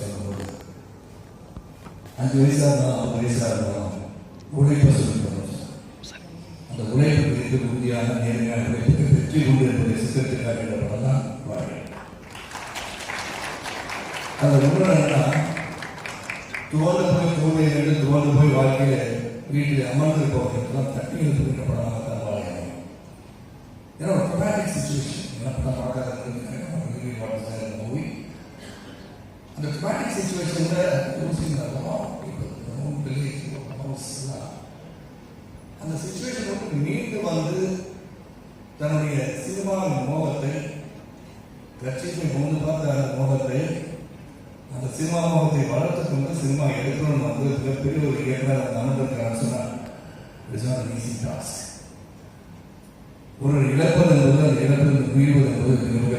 சொல்லும்போது 5 வயசாக இருந்தாலும் 50 வயசாக இருந்தாலும் உழைப்பை சொல்லித்தரணும். அந்த உழைப்புக்கு இருக்க உறுதியான நேர்மையான உழைப்புக்கு வெற்றி கொண்டு என்பதை சித்தத்துக்காக என்ற படம் தான் வாழ்க்கை. அந்த உண்மைன்னா துவண்டு போய் வாழ்க்கையில வீட்டில் அமர்ந்திருப்பவர்களுக்கெல்லாம் தட்டி எழுப்புகின்ற படமாக தான் வாழணும். ஏன்னா ஒரு ட்ரமாட்டிக் சிச்சுவேஷன் என்ன படம் பார்க்காத மூவி. அந்த ட்ரமாட்டிக் சிச்சுவேஷனில் அந்த சிச்சுவேஷன் வந்து மீண்டு வந்து தன்னுடைய சினிமாவின் மோகத்தை லட்சியத்தை கொண்டு பார்த்த அந்த மோகத்தை அந்த சினிமா மோகத்தை வளர்த்து கொண்டு சினிமா எடுக்கணும்னு வந்து மிகப்பெரிய ஒரு இயக்குனர் அனுபவத்துக்கான சொன்னார். It's not an easy task. ஒரு இழப்பது என்பது அந்த இழப்பிலிருந்து மீள்வது என்பது மிக